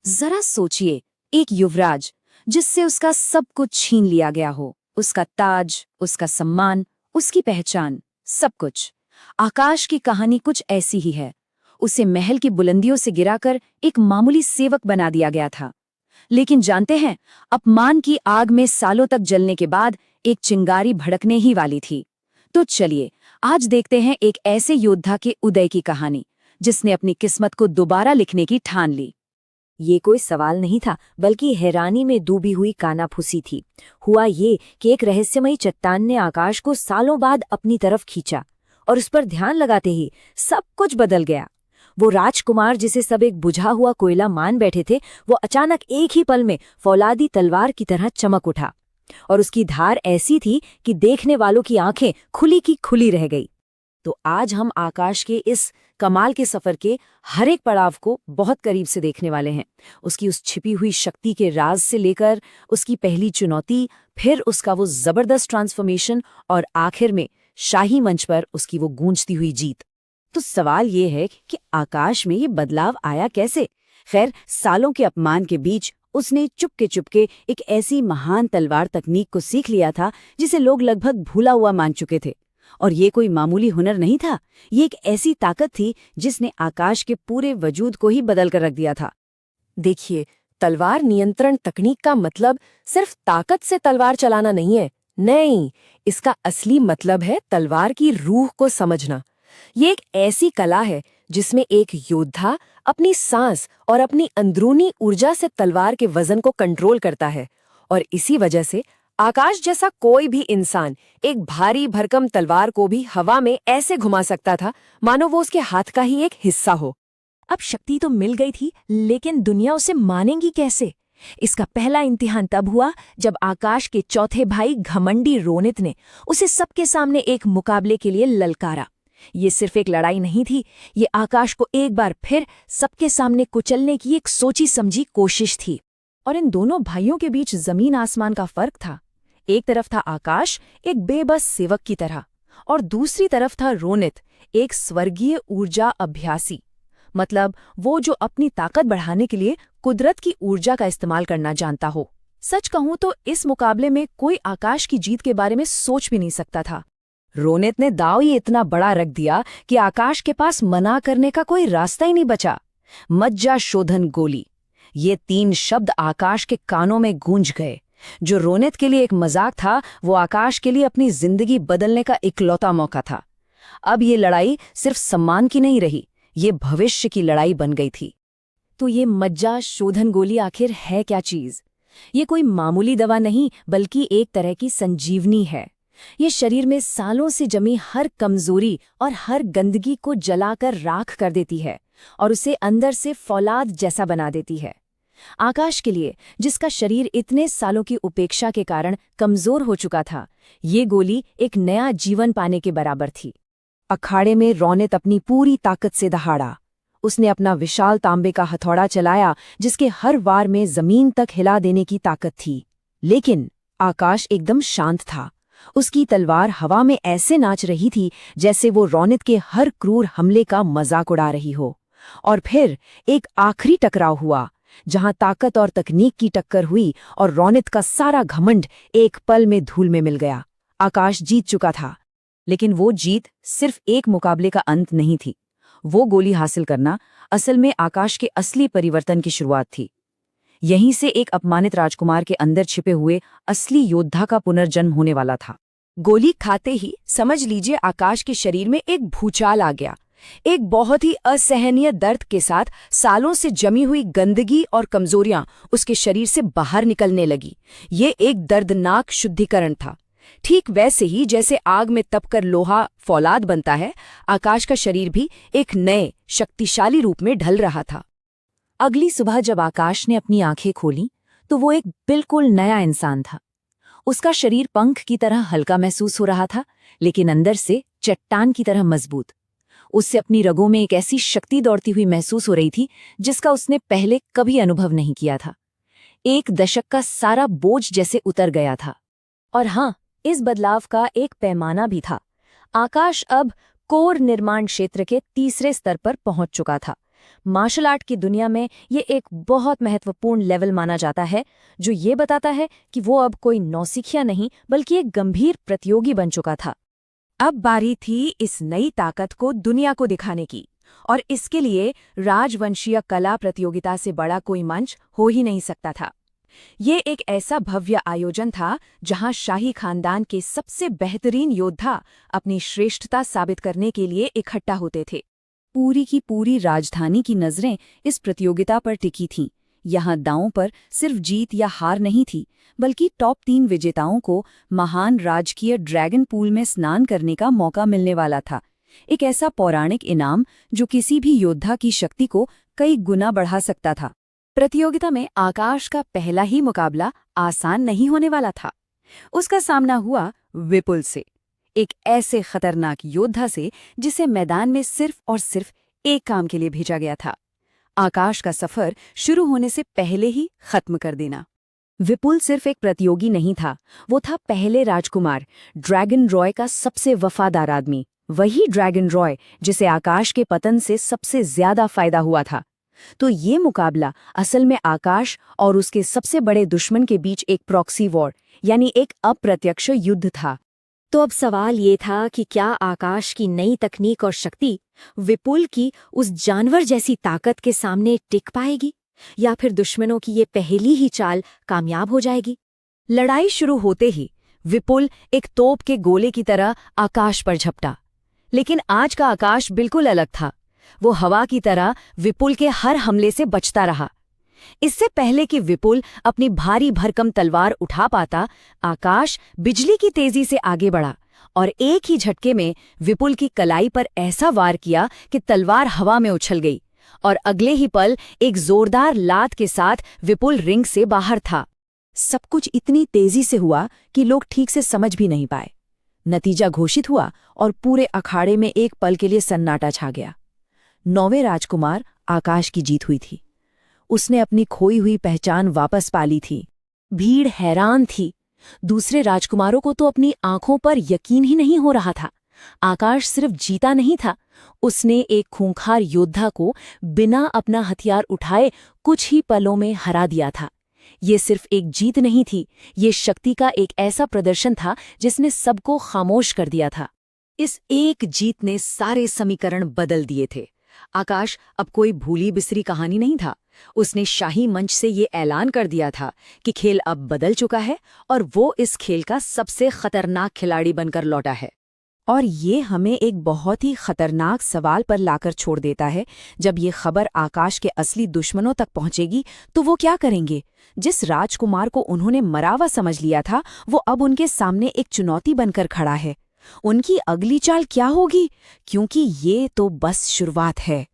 जरा सोचिए, एक युवराज जिससे उसका सब कुछ छीन लिया गया हो, उसका ताज, उसका सम्मान, उसकी पहचान, सब कुछ। आकाश की कहानी कुछ ऐसी ही है। उसे महल की बुलंदियों से गिराकर एक मामूली सेवक बना दिया गया था। लेकिन जानते हैं, अपमान की आग में सालों तक जलने के बाद एक चिंगारी भड़कने ही वाली थी। तो चलिए, आज देखते हैं एक ऐसे योद्धा के उदय की कहानी, जिसने अपनी किस्मत को दोबारा लिखने की ठान ली। ये कोई सवाल नहीं था, बल्कि हैरानी में डूबी हुई कानाफूसी थी। हुआ ये कि एक रहस्यमयी चट्टान ने आकाश को सालों बाद अपनी तरफ खींचा, और उस पर ध्यान लगाते ही सब कुछ बदल गया। वो राजकुमार जिसे सब एक बुझा हुआ कोयला मान बैठे थे, वो अचानक एक ही पल में फौलादी तलवार की तरह चमक उठा, और उसकी धार ऐसी थी कि देखने वालों की आंखें खुली की खुली रह गई। तो आज हम आकाश के इस कमाल के सफर के हर एक पड़ाव को बहुत करीब से देखने वाले हैं। उसकी उस छिपी हुई शक्ति के राज से लेकर उसकी पहली चुनौती, फिर उसका वो जबरदस्त ट्रांसफॉर्मेशन, और आखिर में शाही मंच पर उसकी वो गूंजती हुई जीत। तो सवाल ये है कि आकाश में ये बदलाव आया कैसे? खैर, सालों के अपमान के बीच उसने चुपके चुपके एक ऐसी महान तलवार तकनीक को सीख लिया था जिसे लोग लगभग भूला हुआ मान चुके थे। और ये कोई मामूली हुनर नहीं था, ये एक ऐसी ताकत थी जिसने आकाश के पूरे वजूद को ही बदल कर रख दिया था। देखिए, तलवार नियंत्रण तकनीक का मतलब सिर्फ ताकत से तलवार चलाना नहीं है। नहीं, इसका असली मतलब है तलवार की रूह को समझना। ये एक ऐसी कला है जिसमें एक योद्धा अपनी सांस और अपनी अंदरूनी ऊर्जा से तलवार के वजन को कंट्रोल करता है। और इसी वजह से आकाश जैसा कोई भी इंसान एक भारी भरकम तलवार को भी हवा में ऐसे घुमा सकता था मानो वो उसके हाथ का ही एक हिस्सा हो। अब शक्ति तो मिल गई थी, लेकिन दुनिया उसे मानेगी कैसे? इसका पहला इम्तिहान तब हुआ जब आकाश के चौथे भाई घमंडी रोनित ने उसे सबके सामने एक मुकाबले के लिए ललकारा। ये सिर्फ एक लड़ाई नहीं थी, ये आकाश को एक बार फिर सबके सामने कुचलने की एक सोची समझी कोशिश थी। और इन दोनों भाइयों के बीच जमीन आसमान का फर्क था। एक तरफ था आकाश, एक बेबस सेवक की तरह, और दूसरी तरफ था रोनित, एक स्वर्गीय ऊर्जा अभ्यासी। मतलब वो जो अपनी ताकत बढ़ाने के लिए कुदरत की ऊर्जा का इस्तेमाल करना जानता हो। सच कहूं तो इस मुकाबले में कोई आकाश की जीत के बारे में सोच भी नहीं सकता था। रोनित ने दांव ही इतना बड़ा रख दिया कि आकाश के पास मना करने का कोई रास्ता ही नहीं बचा। मज्जा शोधन गोली, ये 3 शब्द आकाश के कानों में गूंज गए। जो रोनित के लिए एक मजाक था, वो आकाश के लिए अपनी जिंदगी बदलने का इकलौता मौका था। अब ये लड़ाई सिर्फ सम्मान की नहीं रही, ये भविष्य की लड़ाई बन गई थी। तो ये मज्जा शोधन गोली आखिर है क्या चीज? ये कोई मामूली दवा नहीं, बल्कि एक तरह की संजीवनी है। ये शरीर में सालों से जमी हर कमजोरी और हर गंदगी को जलाकर राख कर देती है, और उसे अंदर से फौलाद जैसा बना देती है। आकाश के लिए, जिसका शरीर इतने सालों की उपेक्षा के कारण कमजोर हो चुका था, ये गोली एक नया जीवन पाने के बराबर थी। अखाड़े में रोनित अपनी पूरी ताकत से दहाड़ा। उसने अपना विशाल तांबे का हथौड़ा चलाया, जिसके हर वार में जमीन तक हिला देने की ताकत थी। लेकिन आकाश एकदम शांत था। उसकी तलवार हवा में ऐसे नाच रही थी जैसे वो रोनित के हर क्रूर हमले का मजाक उड़ा रही हो। और फिर एक आखिरी टकराव हुआ, जहां ताकत और तकनीक की टक्कर हुई, और रोनित का सारा घमंड एक पल में धूल में मिल गया। आकाश जीत चुका था, लेकिन वो जीत सिर्फ एक मुकाबले का अंत नहीं थी। वो गोली हासिल करना असल में आकाश के असली परिवर्तन की शुरुआत थी। यहीं से एक अपमानित राजकुमार के अंदर छिपे हुए असली योद्धा का पुनर्जन्म होने वाला था। गोली खाते ही समझ लीजिए आकाश के शरीर में एक भूचाल आ गया। एक बहुत ही असहनीय दर्द के साथ सालों से जमी हुई गंदगी और कमजोरियां उसके शरीर से बाहर निकलने लगी। ये एक दर्दनाक शुद्धिकरण था। ठीक वैसे ही जैसे आग में तपकर लोहा फौलाद बनता है, आकाश का शरीर भी एक नए शक्तिशाली रूप में ढल रहा था। अगली सुबह जब आकाश ने अपनी आंखें खोलीं, तो वो एक बिल्कुल नया इंसान था। उसका शरीर पंख की तरह हल्का महसूस हो रहा था, लेकिन अंदर से चट्टान की तरह मजबूत। उससे अपनी रगों में एक ऐसी शक्ति दौड़ती हुई महसूस हो रही थी जिसका उसने पहले कभी अनुभव नहीं किया था। एक दशक का सारा बोझ जैसे उतर गया था। और हाँ, इस बदलाव का एक पैमाना भी था। आकाश अब कोर निर्माण क्षेत्र के तीसरे स्तर पर पहुंच चुका था, मार्शल आर्ट की दुनिया में ये एक बहुत महत्वपूर्ण लेवल माना जाता है, जो ये बताता है कि वो अब कोई नौसिखिया नहीं बल्कि एक गंभीर प्रतियोगी बन चुका था। अब बारी थी इस नई ताकत को दुनिया को दिखाने की, और इसके लिए राजवंशीय कला प्रतियोगिता से बड़ा कोई मंच हो ही नहीं सकता था। ये एक ऐसा भव्य आयोजन था जहां शाही खानदान के सबसे बेहतरीन योद्धा अपनी श्रेष्ठता साबित करने के लिए इकट्ठा होते थे। पूरी की पूरी राजधानी की नजरें इस प्रतियोगिता पर टिकी थीं। यहाँ दांव पर सिर्फ जीत या हार नहीं थी, बल्कि टॉप 3 विजेताओं को महान राजकीय ड्रैगन पूल में स्नान करने का मौका मिलने वाला था। एक ऐसा पौराणिक इनाम जो किसी भी योद्धा की शक्ति को कई गुना बढ़ा सकता था। प्रतियोगिता में आकाश का पहला ही मुकाबला आसान नहीं होने वाला था। उसका सामना हुआ विपुल से, एक ऐसे खतरनाक योद्धा से जिसे मैदान में सिर्फ और सिर्फ एक काम के लिए भेजा गया था, आकाश का सफर शुरू होने से पहले ही खत्म कर देना। विपुल सिर्फ एक प्रतियोगी नहीं था, वो था पहले राजकुमार, ड्रैगन रॉय का सबसे वफादार आदमी। वही ड्रैगन रॉय जिसे आकाश के पतन से सबसे ज्यादा फायदा हुआ था। तो ये मुकाबला असल में आकाश और उसके सबसे बड़े दुश्मन के बीच एक प्रॉक्सी वॉर, यानी एक अप्रत्यक्ष युद्ध था। तो अब सवाल ये था कि क्या आकाश की नई तकनीक और शक्ति विपुल की उस जानवर जैसी ताकत के सामने टिक पाएगी, या फिर दुश्मनों की ये पहली ही चाल कामयाब हो जाएगी। लड़ाई शुरू होते ही विपुल एक तोप के गोले की तरह आकाश पर झपटा, लेकिन आज का आकाश बिल्कुल अलग था। वो हवा की तरह विपुल के हर हमले से बचता रहा। इससे पहले कि विपुल अपनी भारी भरकम तलवार उठा पाता, आकाश बिजली की तेजी से आगे बढ़ा और एक ही झटके में विपुल की कलाई पर ऐसा वार किया कि तलवार हवा में उछल गई, और अगले ही पल एक जोरदार लात के साथ विपुल रिंग से बाहर था। सब कुछ इतनी तेजी से हुआ कि लोग ठीक से समझ भी नहीं पाए। नतीजा घोषित हुआ और पूरे अखाड़े में एक पल के लिए सन्नाटा छा गया। 9वें राजकुमार आकाश की जीत हुई थी। उसने अपनी खोई हुई पहचान वापस पा ली थी। भीड़ हैरान थी। दूसरे राजकुमारों को तो अपनी आंखों पर यकीन ही नहीं हो रहा था। आकाश सिर्फ जीता नहीं था, उसने एक खूंखार योद्धा को बिना अपना हथियार उठाए कुछ ही पलों में हरा दिया था। ये सिर्फ एक जीत नहीं थी, ये शक्ति का एक ऐसा प्रदर्शन था जिसने सबको खामोश कर दिया था। इस एक जीत ने सारे समीकरण बदल दिए थे। आकाश अब कोई भूली बिसरी कहानी नहीं था। उसने शाही मंच से ये ऐलान कर दिया था कि खेल अब बदल चुका है और वो इस खेल का सबसे खतरनाक खिलाड़ी बनकर लौटा है। और ये हमें एक बहुत ही खतरनाक सवाल पर लाकर छोड़ देता है। जब ये खबर आकाश के असली दुश्मनों तक पहुंचेगी तो वो क्या करेंगे? जिस राजकुमार को उन्होंने मरावा समझ लिया था, वो अब उनके सामने एक चुनौती बनकर खड़ा है। उनकी अगली चाल क्या होगी? क्योंकि ये तो बस शुरुआत है।